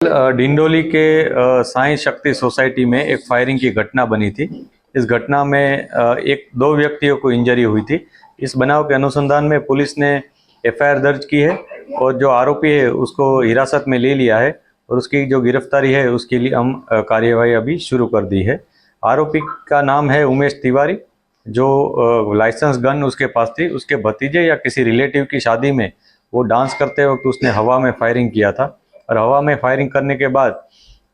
डिंडोली के साई शक्ति सोसाइटी में एक फायरिंग की घटना बनी थी। इस घटना में एक दो व्यक्तियों को इंजरी हुई थी। इस बनाव के अनुसंधान में पुलिस ने एफआईआर दर्ज की है और जो आरोपी है उसको हिरासत में ले लिया है और उसकी जो गिरफ्तारी है उसके लिए हम कार्यवाही अभी शुरू कर दी है। आरोपी का नाम है उमेश तिवारी। जो लाइसेंस गन उसके पास थी, उसके भतीजे या किसी रिलेटिव की शादी में वो डांस करते वक्त उसने हवा में फायरिंग किया था और हवा में फायरिंग करने के बाद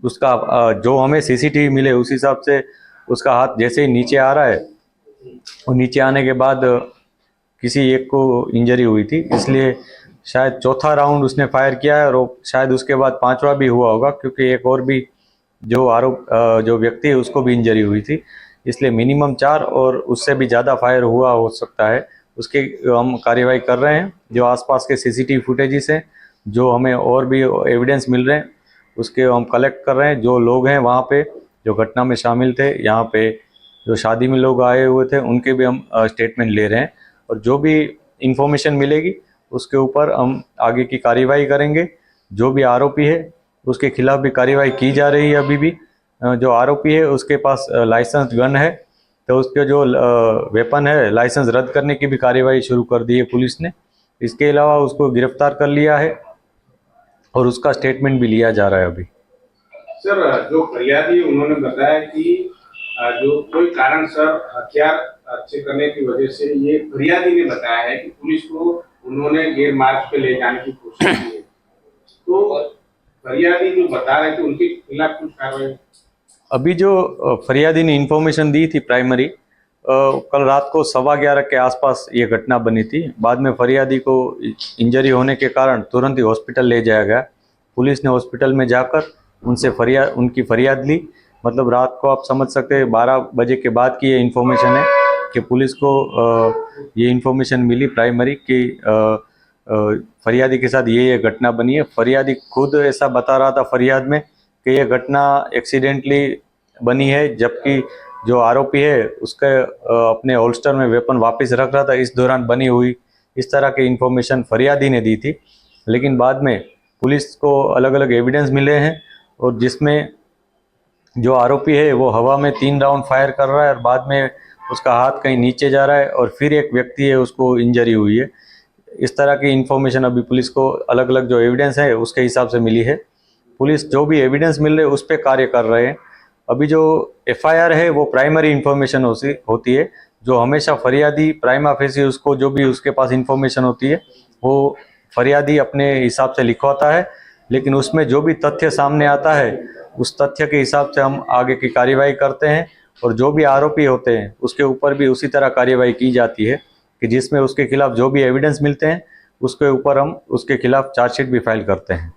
उसका जो हमें सीसीटीवी मिले उस हिसाब से उसका हाथ जैसे ही नीचे आ रहा है और नीचे आने के बाद किसी एक को इंजरी हुई थी, इसलिए शायद चौथा राउंड उसने फायर किया है और शायद उसके बाद पांचवा भी हुआ होगा, क्योंकि एक और भी जो व्यक्ति है उसको भी इंजरी हुई थी। इसलिए मिनिमम 4 और उससे भी ज़्यादा फायर हुआ हो सकता है। उसकी हम कार्यवाही कर रहे हैं। जो आसपास के सीसीटीवी फुटेजेस हैं, जो हमें और भी एविडेंस मिल रहे हैं, उसके हम कलेक्ट कर रहे हैं। जो लोग हैं वहाँ पे जो घटना में शामिल थे, यहाँ पे जो शादी में लोग आए हुए थे, उनके भी हम स्टेटमेंट ले रहे हैं और जो भी इंफॉर्मेशन मिलेगी उसके ऊपर हम आगे की कार्यवाही करेंगे। जो भी आरोपी है उसके खिलाफ भी कार्यवाही की जा रही है। अभी भी जो आरोपी है उसके पास लाइसेंस गन है, तो उसके जो वेपन है लाइसेंस रद्द करने की भी कार्यवाही शुरू कर दी है पुलिस ने। इसके अलावा उसको गिरफ्तार कर लिया है और उसका स्टेटमेंट भी लिया जा रहा है अभी। सर, जो फरियादी उन्होंने बताया कि जो कोई कारण सर हथियार अच्छे करने की वजह से, ये फरियादी ने बताया है कि पुलिस को उन्होंने गैर मार्ग पे ले जाने की कोशिश की है। तो फरियादी जो बता रहे थे उनके खिलाफ कुछ कार्रवाई? अभी जो फरियादी ने इन्फॉर्मेशन दी थी प्राइमरी, कल रात को 11:15 के आसपास ये घटना बनी थी। बाद में फरियादी को इंजरी होने के कारण तुरंत ही हॉस्पिटल ले जाया गया। पुलिस ने हॉस्पिटल में जाकर उनसे उनकी फरियाद ली। मतलब रात को आप समझ सकते हैं 12 बजे के बाद की ये इन्फॉर्मेशन है कि पुलिस को ये इन्फॉर्मेशन मिली प्राइमरी कि फरियादी के साथ ये घटना बनी है। फरियादी खुद ऐसा बता रहा था फरियाद में कि ये घटना एक्सीडेंटली बनी है, जबकि जो आरोपी है उसके अपने होल्स्टर में वेपन वापस रख रहा था, इस दौरान बनी हुई। इस तरह की इन्फॉर्मेशन फरियादी ने दी थी। लेकिन बाद में पुलिस को अलग अलग एविडेंस मिले हैं और जिसमें जो आरोपी है वो हवा में 3 राउंड फायर कर रहा है और बाद में उसका हाथ कहीं नीचे जा रहा है और फिर एक व्यक्ति है उसको इंजरी हुई है। इस तरह की इन्फॉर्मेशन अभी पुलिस को अलग अलग जो एविडेंस है उसके हिसाब से मिली है। पुलिस जो भी एविडेंस मिल रहे हैं उस पर कार्य कर रहे हैं। अभी जो एफआईआर है वो प्राइमरी इन्फॉर्मेशन होती है, जो हमेशा फरियादी प्राइमा फेसी उसको जो भी उसके पास इन्फॉर्मेशन होती है वो फरियादी अपने हिसाब से लिखवाता है। लेकिन उसमें जो भी तथ्य सामने आता है उस तथ्य के हिसाब से हम आगे की कार्यवाही करते हैं और जो भी आरोपी होते हैं उसके ऊपर भी उसी तरह कार्यवाही की जाती है कि जिसमें उसके खिलाफ जो भी एविडेंस मिलते हैं उसके ऊपर हम उसके खिलाफ चार्जशीट भी फाइल करते हैं।